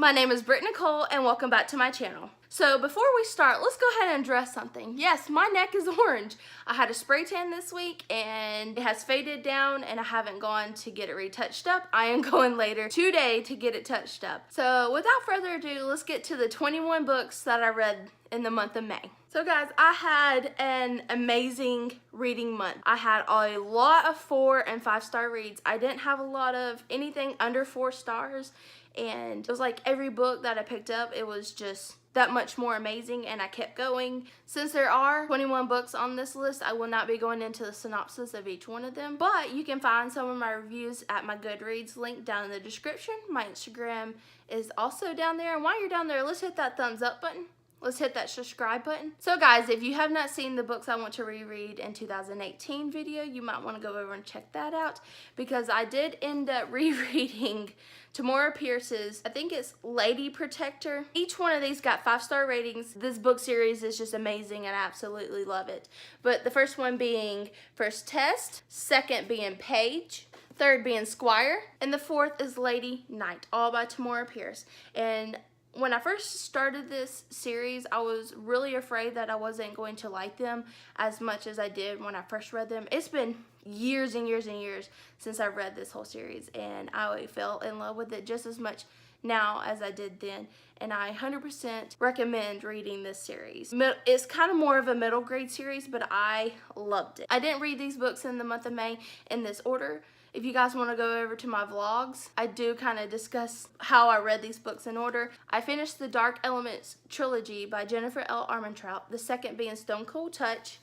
My name is Britt Nicole and welcome back to my channel. So before we start, let's go ahead and address something. Yes, my neck is orange. I had a spray tan this week and it has faded down and I haven't gone to get it retouched up. I am going later today to get it touched up. So without further ado, let's get to the 21 books that I read in the month of May. So guys, I had an amazing reading month. I had a lot of 4 and 5 star reads. I didn't have a lot of anything under 4 stars, and it was like every book that I picked up, it was just that much more amazing, and I kept going. Since there are 21 books on this list, I will not be going into the synopsis of each one of them, but you can find some of my reviews at my Goodreads link down in the description. My Instagram is also down there, and while you're down there, let's hit that thumbs up button. Let's hit that subscribe button. So guys, if you have not seen the books I want to reread in 2018 video, you might want to go over and check that out, because I did end up rereading Tamora Pierce's, I think it's Lady Protector. Each one of these got 5-star ratings. This book series is just amazing and I absolutely love it. But the first one being First Test, second being Page, third being Squire, and the fourth is Lady Knight, all by Tamora Pierce. And when I first started this series, I was really afraid that I wasn't going to like them as much as I did when I first read them. It's been years and years and years since I've read this whole series, and I fell in love with it just as much now as I did then, and I 100% recommend reading this series. It's kind of more of a middle grade series, but I loved it. I didn't read these books in the month of May in this order. If you guys want to go over to my vlogs, I do kind of discuss how I read these books in order. I finished the Dark Elements trilogy by Jennifer L. Armentrout, the second being Stone Cold Touch,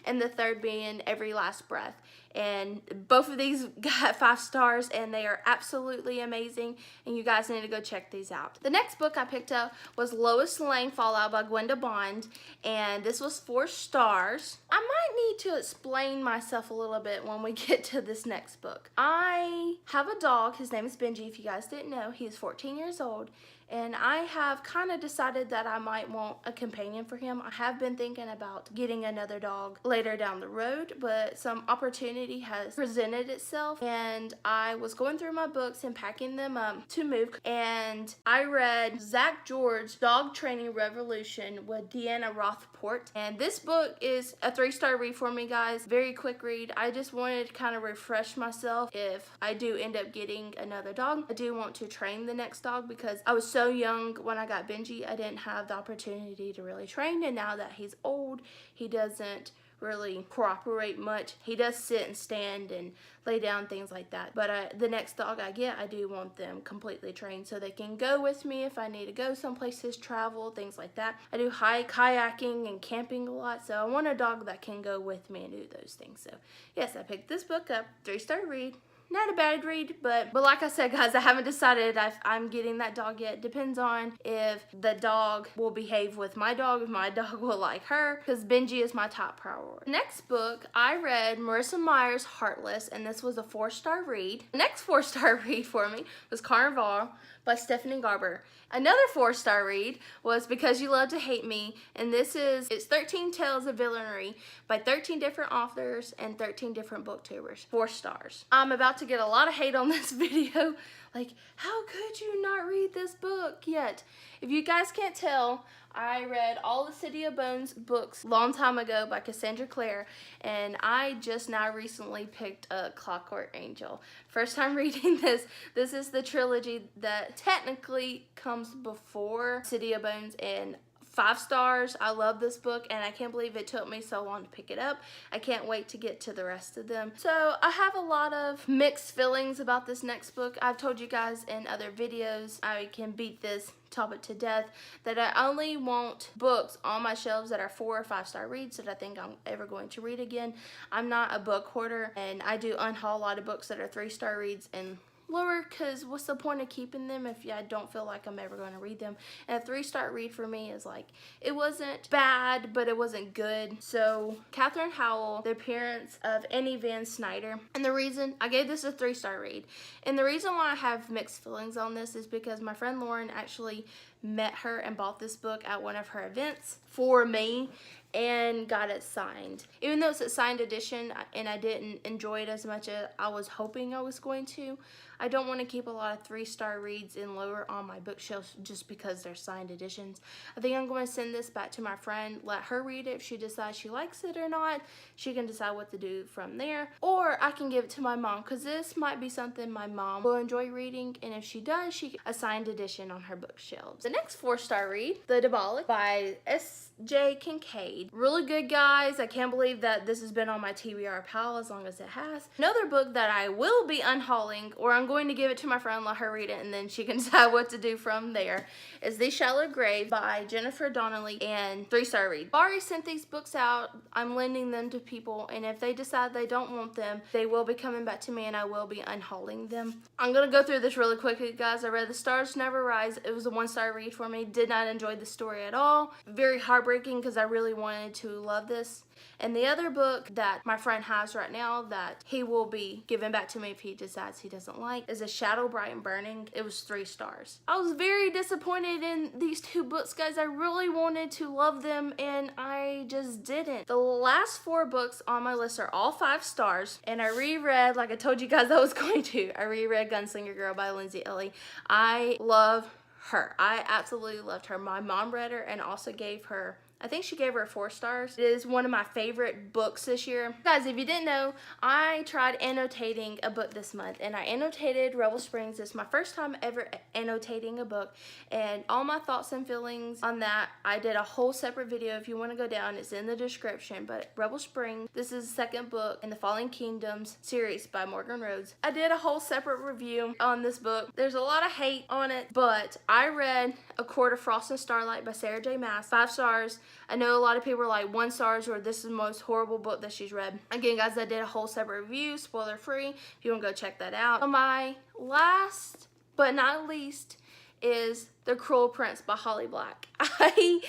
and the third being Every Last Breath. And both of these got 5 stars and they are absolutely amazing, and you guys need to go check these out. The next book I picked up was Lois Lane Fallout by Gwenda Bond, and this was 4 stars. I might need to explain myself a little bit when we get to this next book. I have a dog. His name is Benji, if you guys didn't know. He is 14 years old. And I have kind of decided that I might want a companion for him. I have been thinking about getting another dog later down the road, but some opportunity has presented itself, and I was going through my books and packing them up to move, and I read Zach George's Dog Training Revolution with Deanna Rothport, and this book is a 3-star read for me, guys. Very quick read. I just wanted to kind of refresh myself if I do end up getting another dog. I do want to train the next dog because I was so young when I got Benji. I didn't have the opportunity to really train, and now that he's old, he doesn't really cooperate much. He does sit and stand and lay down, things like that. But the next dog I get, I do want them completely trained so they can go with me if I need to go some places, travel, things like that. I do hike, kayaking, and camping a lot, so I want a dog that can go with me and do those things. So yes, I picked this book up. 3-star read. Not a bad read, but like I said, guys, I haven't decided if I'm getting that dog yet. Depends on if the dog will behave with my dog, if my dog will like her, because Benji is my top priority. Next book, I read Marissa Meyer's Heartless, and this was a 4-star read. The next 4-star read for me was Carnival by Stephanie Garber. Another 4-star read was Because You Love to Hate Me, and it's 13 Tales of Villainy by 13 different authors and 13 different booktubers. 4 stars. I'm about to get a lot of hate on this video. Like, how could you not read this book yet? If you guys can't tell, I read all the City of Bones books a long time ago by Cassandra Clare, and I just now recently picked up Clockwork Angel. First time reading this. This is the trilogy that technically comes before City of Bones, and 5 stars. I love this book, and I can't believe it took me so long to pick it up. I can't wait to get to the rest of them. So I have a lot of mixed feelings about this next book. I've told you guys in other videos, I can beat this topic to death, that I only want books on my shelves that are 4 or 5-star reads that I think I'm ever going to read again. I'm not a book hoarder, and I do unhaul a lot of books that are 3-star reads and lower, because what's the point of keeping them if I don't feel like I'm ever going to read them? And a 3-star read for me is like, it wasn't bad, but it wasn't good. So Katherine Howell, the appearance of Annie Van Snyder, and the reason I gave this a 3-star read, and the reason why I have mixed feelings on this is because my friend Lauren actually met her and bought this book at one of her events for me, and got it signed. Even though it's a signed edition and I didn't enjoy it as much as I was hoping I was going to, I don't want to keep a lot of 3-star reads and lower on my bookshelf just because they're signed editions. I think I'm going to send this back to my friend, let her read it. If she decides she likes it or not, she can decide what to do from there. Or I can give it to my mom, because this might be something my mom will enjoy reading, and if she does, she a signed edition on her bookshelves. The next 4-star read, The Diabolic by S.J. Kincaid. Really good, guys. I can't believe that this has been on my TBR pile as long as it has. Another book that I will be unhauling, or I'm going to give it to my friend, let her read it, and then she can decide what to do from there, is The Shallow Grave by Jennifer Donnelly, and 3-star read. I've already sent these books out. I'm lending them to people, and if they decide they don't want them, they will be coming back to me and I will be unhauling them. I'm gonna go through this really quickly, guys. I read The Stars Never Rise. It was a 1-star read for me. Did not enjoy the story at all. Very heartbreaking because I really wanted to love this. And the other book that my friend has right now that he will be giving back to me if he decides he doesn't like is A Shadow Bright and Burning. It was 3 stars. I was very disappointed in these 2 books, guys. I really wanted to love them and I just didn't. The last 4 books on my list are all 5 stars, and I reread, like I told you guys I was going to, I reread Gunslinger Girl by Lindsay Eley. I love her. I absolutely loved her. My mom read her and also gave her, I think she gave her 4 stars. It is one of my favorite books this year. Guys, if you didn't know, I tried annotating a book this month, and I annotated Rebel Springs. It's my first time ever annotating a book, and all my thoughts and feelings on that, I did a whole separate video. If you want to go down, it's in the description. But Rebel Springs, this is the 2nd book in the Fallen Kingdoms series by Morgan Rhodes. I did a whole separate review on this book. There's a lot of hate on it, but I read A Court of Frost and Starlight by Sarah J. Maas, 5 stars. I know a lot of people are like 1 stars or this is the most horrible book that she's read. Again, guys, I did a whole separate review, spoiler free, if you want to go check that out. My last but not least is The Cruel Prince by Holly Black. I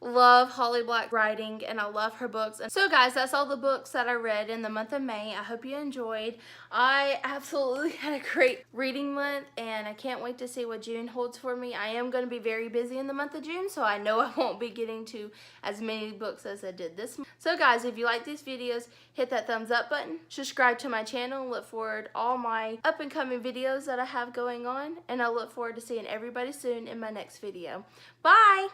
love Holly Black writing and I love her books. And so guys, that's all the books that I read in the month of May. I hope you enjoyed. I absolutely had a great reading month and I can't wait to see what June holds for me. I am going to be very busy in the month of June, so I know I won't be getting to as many books as I did this month. So guys, if you like these videos, hit that thumbs up button, subscribe to my channel, and look forward to all my up and coming videos that I have going on, and I look forward to seeing everybody soon in my next video. Bye!